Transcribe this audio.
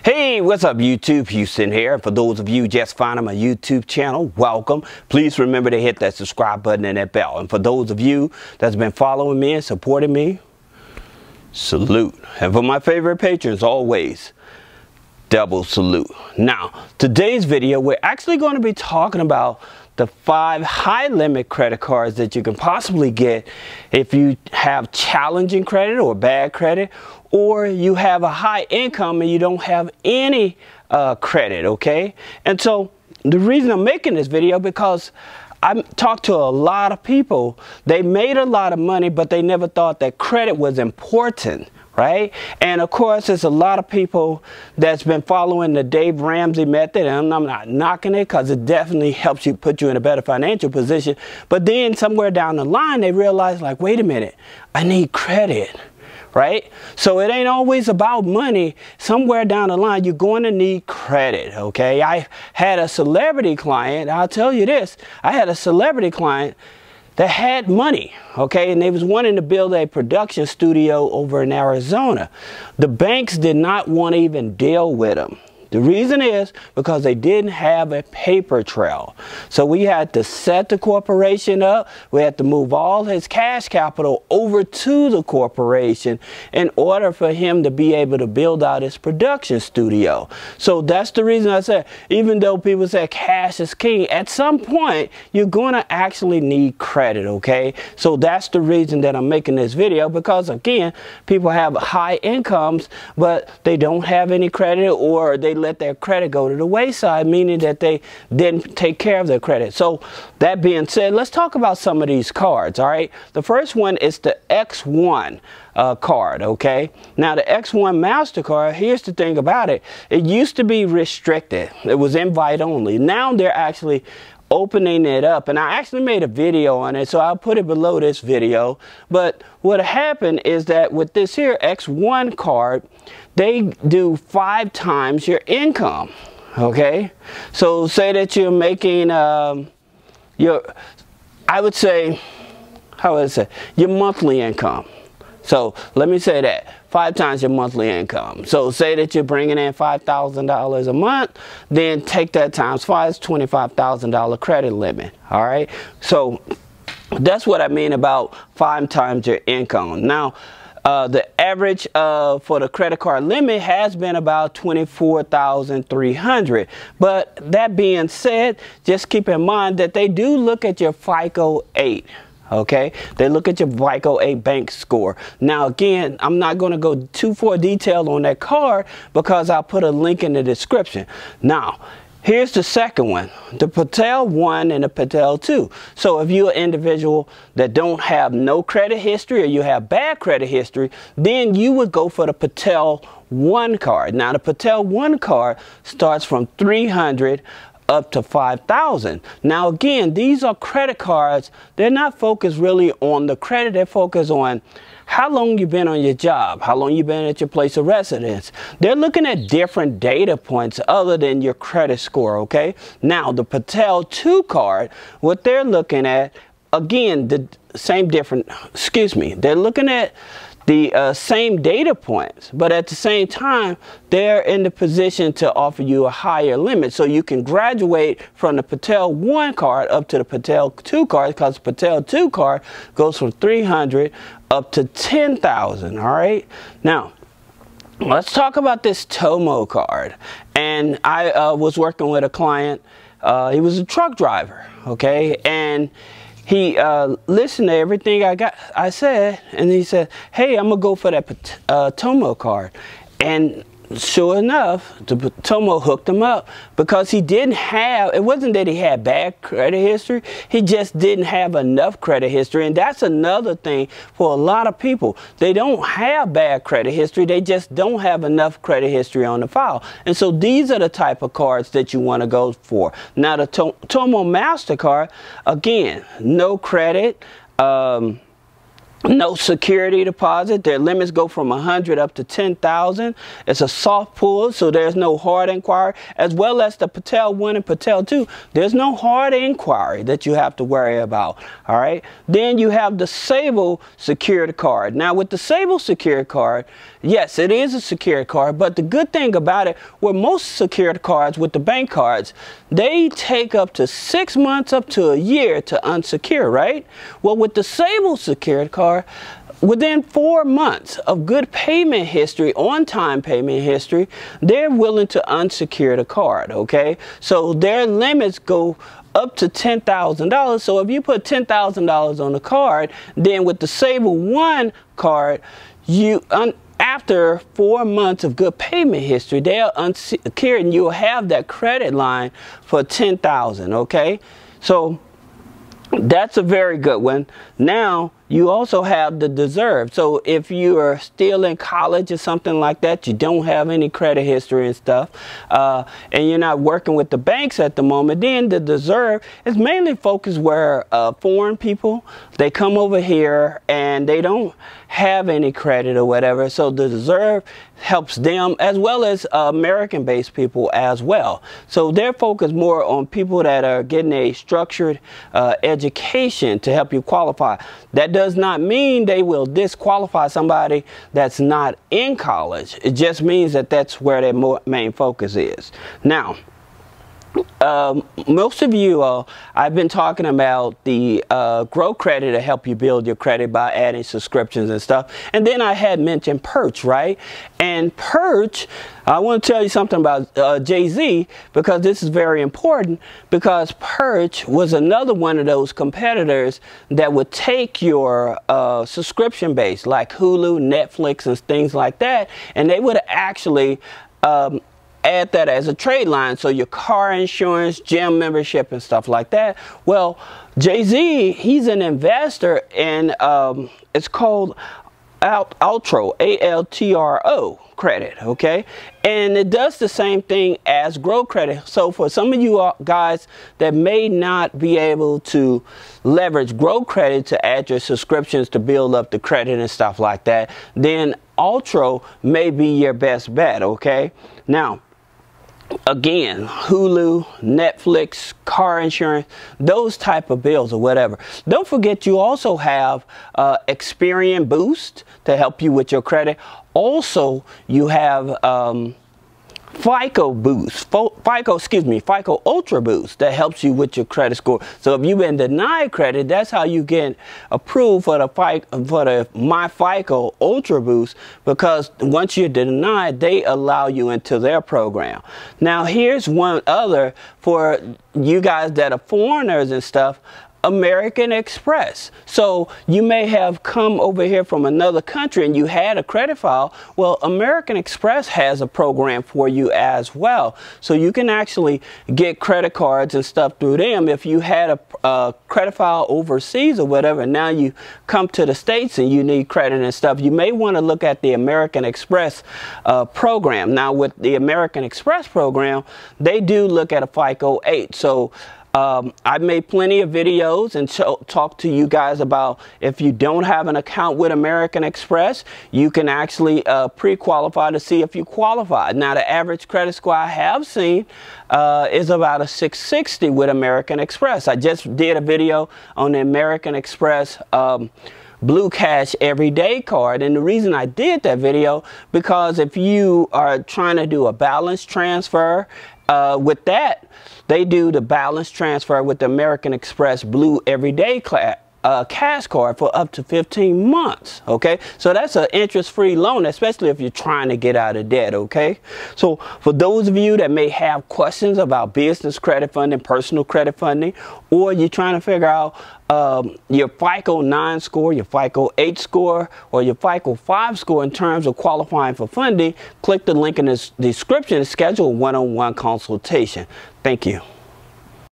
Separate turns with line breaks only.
Hey, what's up YouTube? Houston here. For those of you just finding my YouTube channel, welcome. Please remember to hit that subscribe button and that bell. And for those of you that's been following me and supporting me, salute. And for my favorite patrons, always double salute. Now, today's video, we're actually going to be talking about the 5 high limit credit cards that you can possibly get if you have challenging credit or bad credit, or you have a high income and you don't have any credit, okay? And so the reason I'm making this video, because I talked to a lot of people. They made a lot of money, but they never thought that credit was important, right? And of course, there's a lot of people that's been following the Dave Ramsey method, and I'm not knocking it because it definitely helps you put you in a better financial position. But then somewhere down the line, they realize, like, wait a minute, I need credit. Right? So it ain't always about money. Somewhere down the line, you're going to need credit, okay? I had a celebrity client, I'll tell you this, I had a celebrity client that had money, okay? And they was wanting to build a production studio over in Arizona. The banks did not want to even deal with them. The reason is because they didn't have a paper trail. So we had to set the corporation up. We had to move all his cash capital over to the corporation in order for him to be able to build out his production studio. So that's the reason I said, even though people say cash is king, at some point you're going to actually need credit, okay? So that's the reason that I'm making this video, because again, people have high incomes, but they don't have any credit, or they let their credit go to the wayside, meaning that they didn't take care of their credit. So that being said, let's talk about some of these cards, all right? The first one is the X1 card, okay? Now the X1 MasterCard, here's the thing about it. It used to be restricted. It was invite only. Now they're actually opening it up, and I actually made a video on it, so I'll put it below this video. But what happened is that with this here X1 card, they do 5 times your income, okay? So say that you're making I would say, how would I say, your monthly income. So let me say that 5 times your monthly income. So say that you're bringing in $5,000 a month, then take that times 5, it's $25,000 credit limit. All right. So that's what I mean about 5 times your income. Now, the average for the credit card limit has been about $24,300. But that being said, just keep in mind that they do look at your FICO 8. Okay, they look at your FICO 8 bank score. Now again, I'm not going to go too far detail on that card because I'll put a link in the description. Now, here's the second one, the Patel 1 and the Patel 2. So if you're an individual that don't have no credit history, or you have bad credit history, then you would go for the Patel 1 card. Now the Patel 1 card starts from $300 up to $5,000. Now again, these are credit cards. They're not focused really on the credit. They're focused on how long you've been on your job, how long you've been at your place of residence. They're looking at different data points other than your credit score, okay? Now the Patel 2 card, what they're looking at, again, they're looking at the same data points, but at the same time, they're in the position to offer you a higher limit. So you can graduate from the Patel 1 card up to the Patel 2 card, because the Patel 2 card goes from $300 up to $10,000, all right? Now, let's talk about this Tomo card. And I was working with a client. He was a truck driver, okay? And he listened to everything I said, and he said, hey, I'm gonna go for that Tomo card. And sure enough, the Tomo hooked him up, because he didn't have, it wasn't that he had bad credit history, he just didn't have enough credit history. And that's another thing for a lot of people. They don't have bad credit history, they just don't have enough credit history on the file. And so these are the type of cards that you want to go for. Now the Tomo MasterCard, again, no credit, no security deposit. Their limits go from $100 up to $10,000. It's a soft pull, so there's no hard inquiry. As well as the Patel 1 and Patel 2, there's no hard inquiry that you have to worry about. All right. Then you have the Sable Secured Card. Now with the Sable Secured Card, yes, it is a secured card, but the good thing about it, with most secured cards, with the bank cards, they take up to 6 months up to a year to unsecure, right? Well, with the Sable Secured Card, within 4 months of good payment history, on-time payment history, they're willing to unsecure the card, okay? So their limits go up to $10,000. So if you put $10,000 on the card, then with the Sable One card, after 4 months of good payment history, they'll unsecure and you'll have that credit line for $10,000, okay? So that's a very good one. Now, you also have the deserve. So if you are still in college or something like that, you don't have any credit history and stuff, and you're not working with the banks at the moment, then the deserve is mainly focused where foreign people, they come over here and they don't have any credit or whatever. So the deserve helps them as well as American-based people as well. So they're focused more on people that are getting a structured education to help you qualify. That does not mean they will disqualify somebody that's not in college. It just means that that's where their main focus is. Now, most of you, I've been talking about the Grow Credit to help you build your credit by adding subscriptions and stuff. And then I had mentioned Perch, right? And Perch, I want to tell you something about Jay-Z, because this is very important, because Perch was another one of those competitors that would take your subscription base, like Hulu, Netflix, and things like that, and they would actually add that as a trade line, so your car insurance, gym membership, and stuff like that. Well, Jay-Z, he's an investor in, it's called Altro, A-L-T-R-O credit, okay? And it does the same thing as Grow Credit. So for some of you guys that may not be able to leverage Grow Credit to add your subscriptions to build up the credit and stuff like that, then Altro may be your best bet, okay? Now, again, Hulu, Netflix, car insurance, those type of bills or whatever. Don't forget you also have Experian Boost to help you with your credit. Also, you have FICO Boost, FICO Ultra Boost that helps you with your credit score. So if you've been denied credit, that's how you get approved for the My FICO Ultra Boost, because once you're denied, they allow you into their program. Now here's one other for you guys that are foreigners and stuff. American Express. So you may have come over here from another country and you had a credit file. Well, American Express has a program for you as well. So you can actually get credit cards and stuff through them. If you had a credit file overseas or whatever, now you come to the States and you need credit and stuff, you may want to look at the American Express program. Now with the American Express program, they do look at a FICO 8. So I've made plenty of videos and talk to you guys about if you don't have an account with American Express, you can actually pre-qualify to see if you qualify. Now, the average credit score I have seen is about a 660 with American Express. I just did a video on the American Express Blue Cash Everyday card, and the reason I did that video, because if you are trying to do a balance transfer with that, they do the balance transfer with the American Express Blue Everyday cash card for up to 15 months, okay? So that's an interest-free loan, especially if you're trying to get out of debt, okay? So for those of you that may have questions about business credit funding, personal credit funding, or you're trying to figure out your FICO 9 score, your FICO 8 score, or your FICO 5 score in terms of qualifying for funding, click the link in the description to schedule a one-on-one consultation. Thank you.